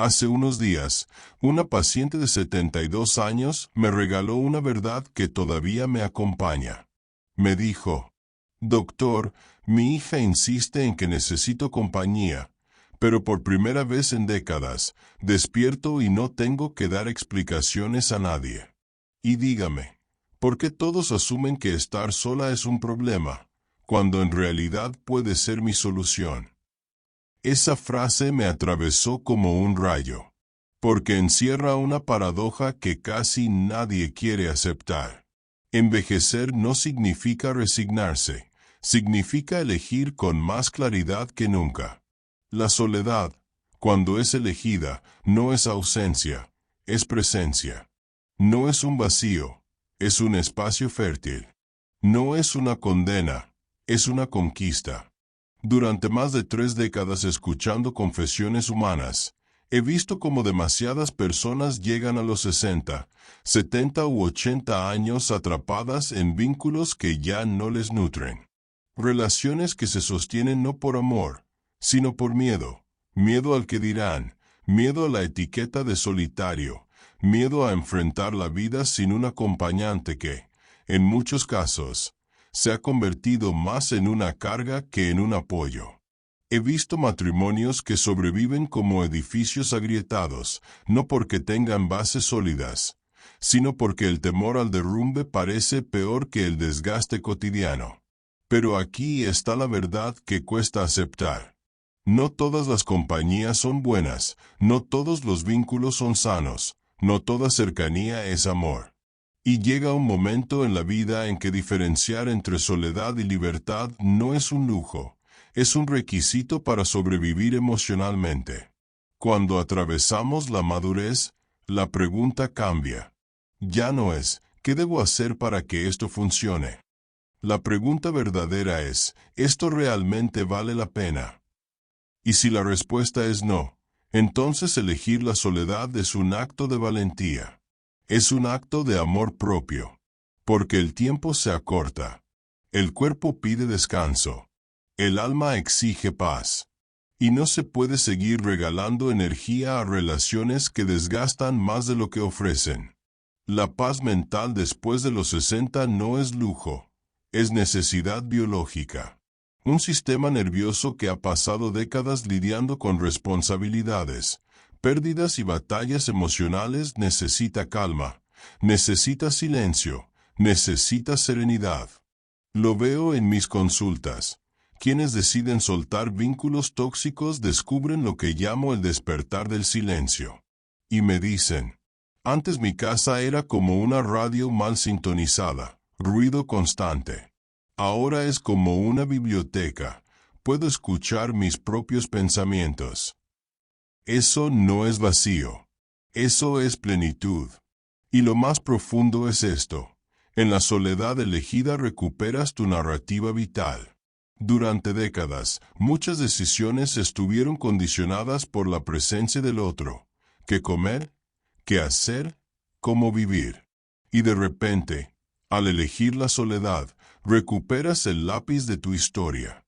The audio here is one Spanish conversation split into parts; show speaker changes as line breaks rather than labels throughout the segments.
Hace unos días, una paciente de 72 años me regaló una verdad que todavía me acompaña. Me dijo: «Doctor, mi hija insiste en que necesito compañía, pero por primera vez en décadas, despierto y no tengo que dar explicaciones a nadie. Y dígame, ¿por qué todos asumen que estar sola es un problema, cuando en realidad puede ser mi solución?» Esa frase me atravesó como un rayo, porque encierra una paradoja que casi nadie quiere aceptar. Envejecer no significa resignarse, significa elegir con más claridad que nunca. La soledad, cuando es elegida, no es ausencia, es presencia. No es un vacío, es un espacio fértil. No es una condena, es una conquista. Durante más de 3 décadas escuchando confesiones humanas, he visto cómo demasiadas personas llegan a los 60, 70 u 80 años atrapadas en vínculos que ya no les nutren. Relaciones que se sostienen no por amor, sino por miedo. Miedo al que dirán, miedo a la etiqueta de solitario, miedo a enfrentar la vida sin un acompañante que, en muchos casos, se ha convertido más en una carga que en un apoyo. He visto matrimonios que sobreviven como edificios agrietados, no porque tengan bases sólidas, sino porque el temor al derrumbe parece peor que el desgaste cotidiano. Pero aquí está la verdad que cuesta aceptar. No todas las compañías son buenas, no todos los vínculos son sanos, no toda cercanía es amor. Y llega un momento en la vida en que diferenciar entre soledad y libertad no es un lujo, es un requisito para sobrevivir emocionalmente. Cuando atravesamos la madurez, la pregunta cambia. Ya no es, ¿qué debo hacer para que esto funcione? La pregunta verdadera es, ¿esto realmente vale la pena? Y si la respuesta es no, entonces elegir la soledad es un acto de valentía. Es un acto de amor propio, porque el tiempo se acorta, el cuerpo pide descanso, el alma exige paz, y no se puede seguir regalando energía a relaciones que desgastan más de lo que ofrecen. La paz mental después de los 60 no es lujo, es necesidad biológica. Un sistema nervioso que ha pasado décadas lidiando con responsabilidades, pérdidas y batallas emocionales necesita calma, necesita silencio, necesita serenidad. Lo veo en mis consultas. Quienes deciden soltar vínculos tóxicos descubren lo que llamo el despertar del silencio. Y me dicen: antes mi casa era como una radio mal sintonizada, ruido constante. Ahora es como una biblioteca, puedo escuchar mis propios pensamientos. Eso no es vacío, eso es plenitud. Y lo más profundo es esto: en la soledad elegida recuperas tu narrativa vital. Durante décadas, muchas decisiones estuvieron condicionadas por la presencia del otro. ¿Qué comer? ¿Qué hacer? ¿Cómo vivir? Y de repente, al elegir la soledad, recuperas el lápiz de tu historia.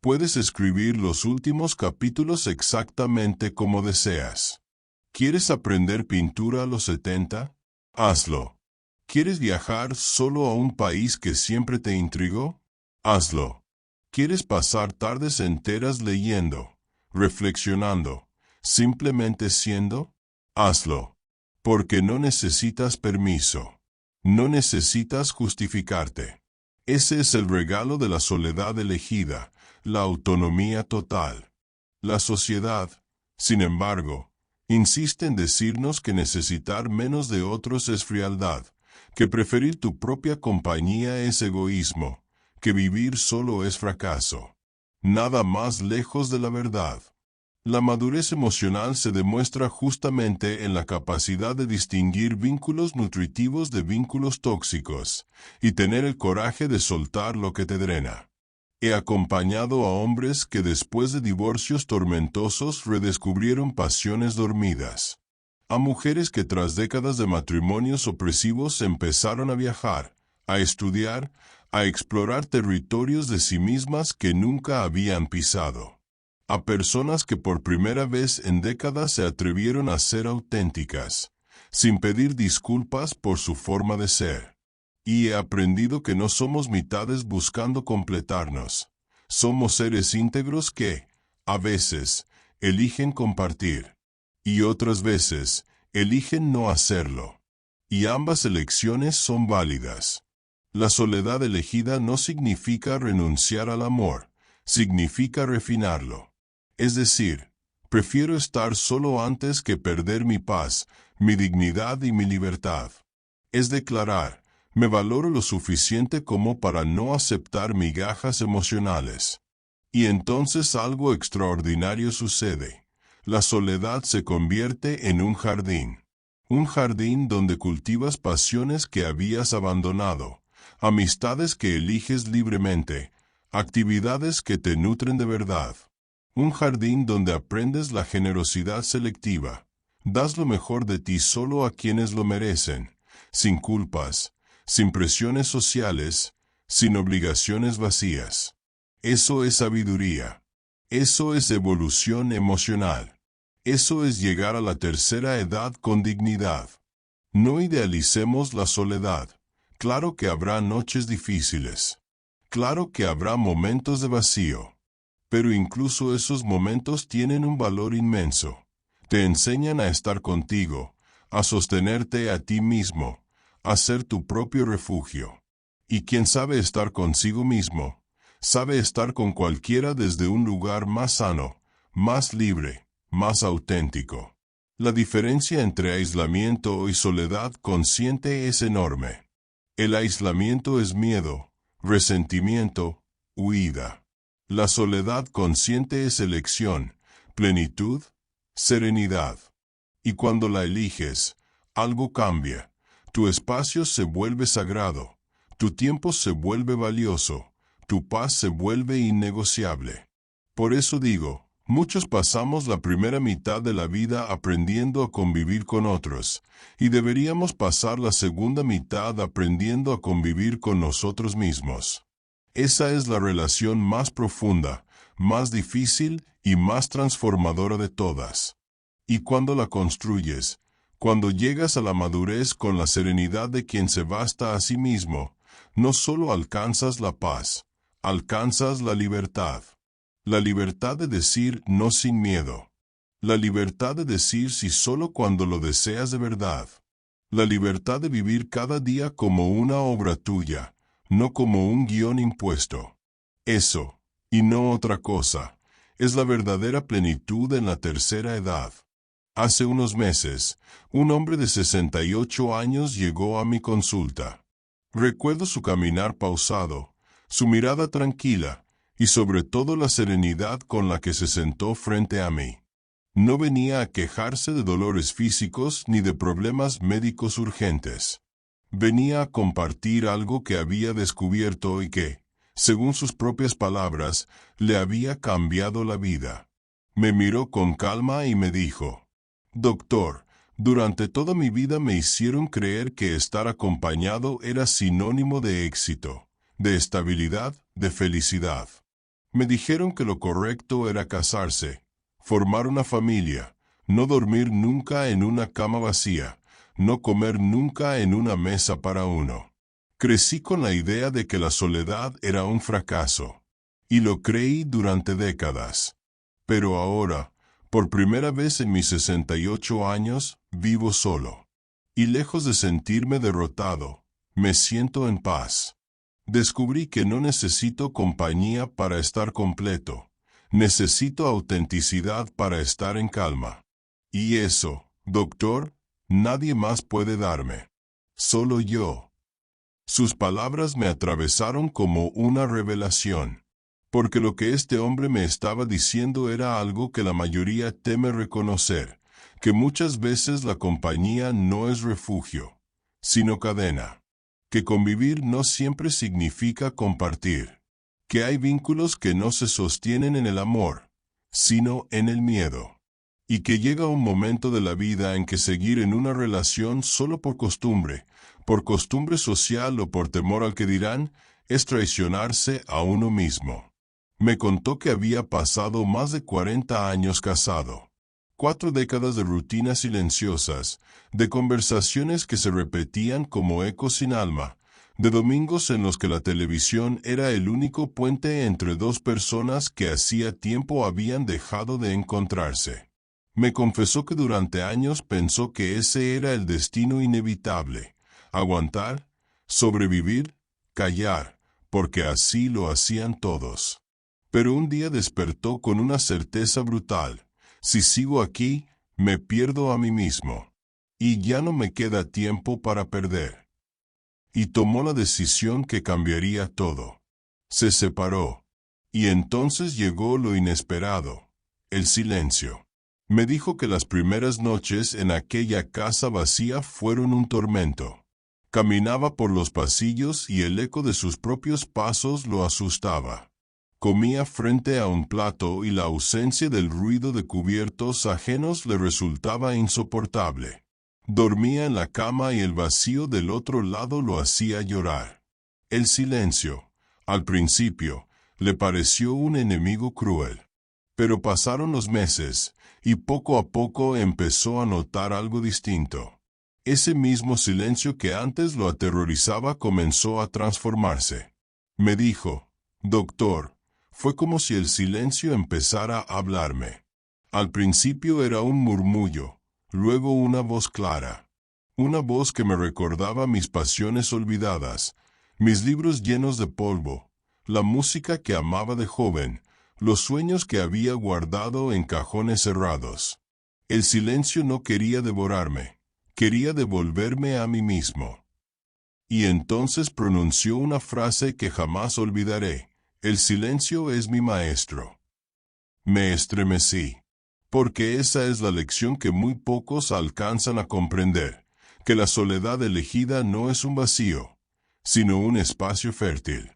Puedes escribir los últimos capítulos exactamente como deseas. ¿Quieres aprender pintura a los 70? Hazlo. ¿Quieres viajar solo a un país que siempre te intrigó? Hazlo. ¿Quieres pasar tardes enteras leyendo, reflexionando, simplemente siendo? Hazlo. Porque no necesitas permiso. No necesitas justificarte. Ese es el regalo de la soledad elegida, la autonomía total. La sociedad, sin embargo, insiste en decirnos que necesitar menos de otros es frialdad, que preferir tu propia compañía es egoísmo, que vivir solo es fracaso. Nada más lejos de la verdad. La madurez emocional se demuestra justamente en la capacidad de distinguir vínculos nutritivos de vínculos tóxicos, y tener el coraje de soltar lo que te drena. He acompañado a hombres que después de divorcios tormentosos redescubrieron pasiones dormidas. A mujeres que tras décadas de matrimonios opresivos empezaron a viajar, a estudiar, a explorar territorios de sí mismas que nunca habían pisado. a personas que por primera vez en décadas se atrevieron a ser auténticas, sin pedir disculpas por su forma de ser. Y he aprendido que no somos mitades buscando completarnos. Somos seres íntegros que, a veces, eligen compartir, y otras veces, eligen no hacerlo. Y ambas elecciones son válidas. La soledad elegida no significa renunciar al amor, significa refinarlo. Es decir, prefiero estar solo antes que perder mi paz, mi dignidad y mi libertad. Es declarar, me valoro lo suficiente como para no aceptar migajas emocionales. Y entonces algo extraordinario sucede. La soledad se convierte en un jardín. Un jardín donde cultivas pasiones que habías abandonado, amistades que eliges libremente, actividades que te nutren de verdad. Un jardín donde aprendes la generosidad selectiva. Das lo mejor de ti solo a quienes lo merecen, sin culpas, sin presiones sociales, sin obligaciones vacías. Eso es sabiduría. Eso es evolución emocional. Eso es llegar a la tercera edad con dignidad. No idealicemos la soledad. Claro que habrá noches difíciles. Claro que habrá momentos de vacío. Pero incluso esos momentos tienen un valor inmenso. Te enseñan a estar contigo, a sostenerte a ti mismo, a ser tu propio refugio. Y quien sabe estar consigo mismo, sabe estar con cualquiera desde un lugar más sano, más libre, más auténtico. La diferencia entre aislamiento y soledad consciente es enorme. El aislamiento es miedo, resentimiento, huida. La soledad consciente es elección, plenitud, serenidad. Y cuando la eliges, algo cambia. Tu espacio se vuelve sagrado, tu tiempo se vuelve valioso, tu paz se vuelve innegociable. Por eso digo, muchos pasamos la primera mitad de la vida aprendiendo a convivir con otros, y deberíamos pasar la segunda mitad aprendiendo a convivir con nosotros mismos. Esa es la relación más profunda, más difícil y más transformadora de todas. Y cuando la construyes, cuando llegas a la madurez con la serenidad de quien se basta a sí mismo, no solo alcanzas la paz, alcanzas la libertad. La libertad de decir no sin miedo. La libertad de decir sí solo cuando lo deseas de verdad. La libertad de vivir cada día como una obra tuya, no como un guión impuesto. Eso, y no otra cosa, es la verdadera plenitud en la tercera edad. Hace unos meses, un hombre de 68 años llegó a mi consulta. Recuerdo su caminar pausado, su mirada tranquila, y sobre todo la serenidad con la que se sentó frente a mí. No venía a quejarse de dolores físicos ni de problemas médicos urgentes. Venía a compartir algo que había descubierto y que, según sus propias palabras, le había cambiado la vida. Me miró con calma y me dijo, «Doctor, durante toda mi vida me hicieron creer que estar acompañado era sinónimo de éxito, de estabilidad, de felicidad. Me dijeron que lo correcto era casarse, formar una familia, no dormir nunca en una cama vacía, no comer nunca en una mesa para uno. Crecí con la idea de que la soledad era un fracaso, y lo creí durante décadas. Pero ahora, por primera vez en mis 68 años, vivo solo. Y lejos de sentirme derrotado, me siento en paz. Descubrí que no necesito compañía para estar completo. Necesito autenticidad para estar en calma. Y eso, doctor, nadie más puede darme. Solo yo. Sus palabras me atravesaron como una revelación. Porque lo que este hombre me estaba diciendo era algo que la mayoría teme reconocer, que muchas veces la compañía no es refugio, sino cadena. Que convivir no siempre significa compartir. Que hay vínculos que no se sostienen en el amor, sino en el miedo. Y que llega un momento de la vida en que seguir en una relación solo por costumbre social o por temor al que dirán, es traicionarse a uno mismo. Me contó que había pasado más de 40 años casado. 4 décadas de rutinas silenciosas, de conversaciones que se repetían como ecos sin alma, de domingos en los que la televisión era el único puente entre dos personas que hacía tiempo habían dejado de encontrarse. Me confesó que durante años pensó que ese era el destino inevitable: aguantar, sobrevivir, callar, porque así lo hacían todos. Pero un día despertó con una certeza brutal: si sigo aquí, me pierdo a mí mismo. Y ya no me queda tiempo para perder. Y tomó la decisión que cambiaría todo. Se separó. Y entonces llegó lo inesperado: el silencio. Me dijo que las primeras noches en aquella casa vacía fueron un tormento. Caminaba por los pasillos y el eco de sus propios pasos lo asustaba. Comía frente a un plato y la ausencia del ruido de cubiertos ajenos le resultaba insoportable. Dormía en la cama y el vacío del otro lado lo hacía llorar. El silencio, al principio, le pareció un enemigo cruel. Pero pasaron los meses, y poco a poco empezó a notar algo distinto. Ese mismo silencio que antes lo aterrorizaba comenzó a transformarse. Me dijo: doctor, fue como si el silencio empezara a hablarme. Al principio era un murmullo, luego una voz clara. Una voz que me recordaba mis pasiones olvidadas, mis libros llenos de polvo, la música que amaba de joven, los sueños que había guardado en cajones cerrados. El silencio no quería devorarme, quería devolverme a mí mismo. Y entonces pronunció una frase que jamás olvidaré: el silencio es mi maestro. Me estremecí, porque esa es la lección que muy pocos alcanzan a comprender, que la soledad elegida no es un vacío, sino un espacio fértil.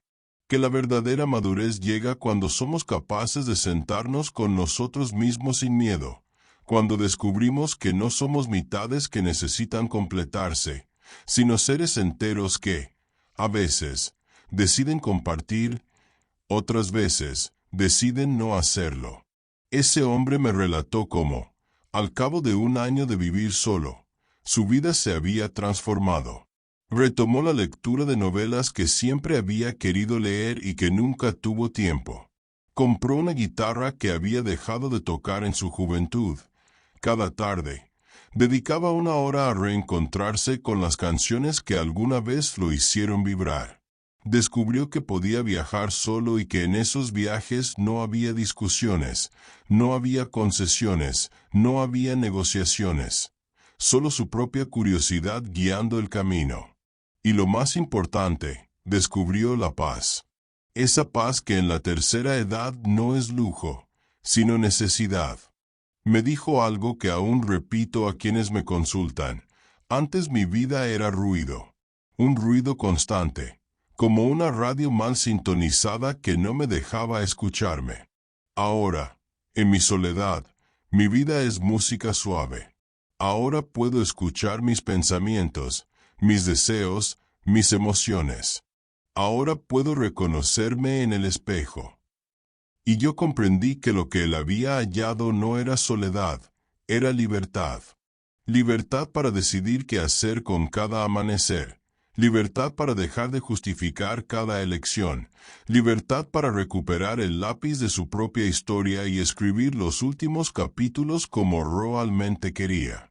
Que la verdadera madurez llega cuando somos capaces de sentarnos con nosotros mismos sin miedo, cuando descubrimos que no somos mitades que necesitan completarse, sino seres enteros que, a veces, deciden compartir, otras veces, deciden no hacerlo. Ese hombre me relató cómo, al cabo de un año de vivir solo, su vida se había transformado. Retomó la lectura de novelas que siempre había querido leer y que nunca tuvo tiempo. Compró una guitarra que había dejado de tocar en su juventud. Cada tarde, dedicaba una hora a reencontrarse con las canciones que alguna vez lo hicieron vibrar. Descubrió que podía viajar solo y que en esos viajes no había discusiones, no había concesiones, no había negociaciones. Solo su propia curiosidad guiando el camino. Y lo más importante, descubrió la paz. Esa paz que en la tercera edad no es lujo, sino necesidad. Me dijo algo que aún repito a quienes me consultan: antes mi vida era ruido, un ruido constante, como una radio mal sintonizada que no me dejaba escucharme. Ahora, en mi soledad, mi vida es música suave. Ahora puedo escuchar mis pensamientos, mis deseos, mis emociones. Ahora puedo reconocerme en el espejo. Y yo comprendí que lo que él había hallado no era soledad, era libertad. Libertad para decidir qué hacer con cada amanecer. Libertad para dejar de justificar cada elección. Libertad para recuperar el lápiz de su propia historia y escribir los últimos capítulos como realmente quería.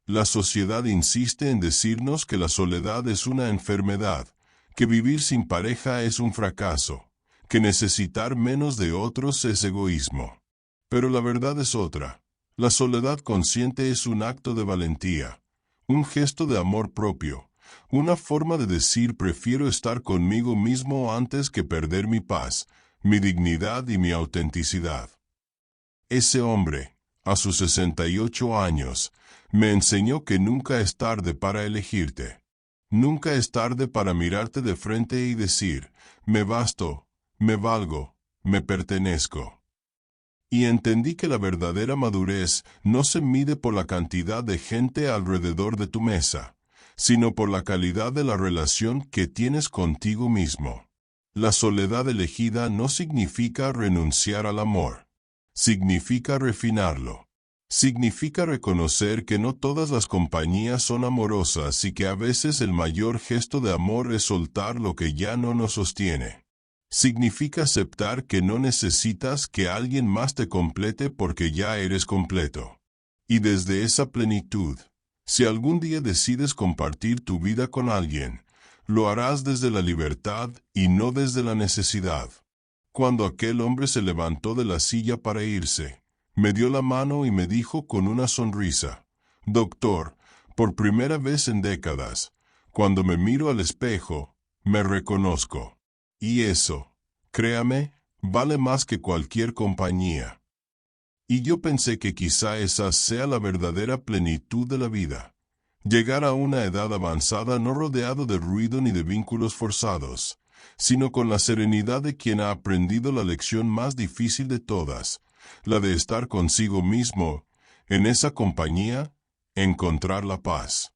La sociedad insiste en decirnos que la soledad es una enfermedad, que vivir sin pareja es un fracaso, que necesitar menos de otros es egoísmo. Pero la verdad es otra. La soledad consciente es un acto de valentía, un gesto de amor propio, una forma de decir: prefiero estar conmigo mismo antes que perder mi paz, mi dignidad y mi autenticidad. Ese hombre, a sus 68 años, me enseñó que nunca es tarde para elegirte. Nunca es tarde para mirarte de frente y decir: me basto, me valgo, me pertenezco. Y entendí que la verdadera madurez no se mide por la cantidad de gente alrededor de tu mesa, sino por la calidad de la relación que tienes contigo mismo. La soledad elegida no significa renunciar al amor. Significa refinarlo. Significa reconocer que no todas las compañías son amorosas y que a veces el mayor gesto de amor es soltar lo que ya no nos sostiene. Significa aceptar que no necesitas que alguien más te complete porque ya eres completo. Y desde esa plenitud, si algún día decides compartir tu vida con alguien, lo harás desde la libertad y no desde la necesidad. Cuando aquel hombre se levantó de la silla para irse, me dio la mano y me dijo con una sonrisa: «Doctor, por primera vez en décadas, cuando me miro al espejo, me reconozco. Y eso, créame, vale más que cualquier compañía». Y yo pensé que quizá esa sea la verdadera plenitud de la vida. Llegar a una edad avanzada no rodeado de ruido ni de vínculos forzados, sino con la serenidad de quien ha aprendido la lección más difícil de todas, la de estar consigo mismo, en esa compañía, encontrar la paz.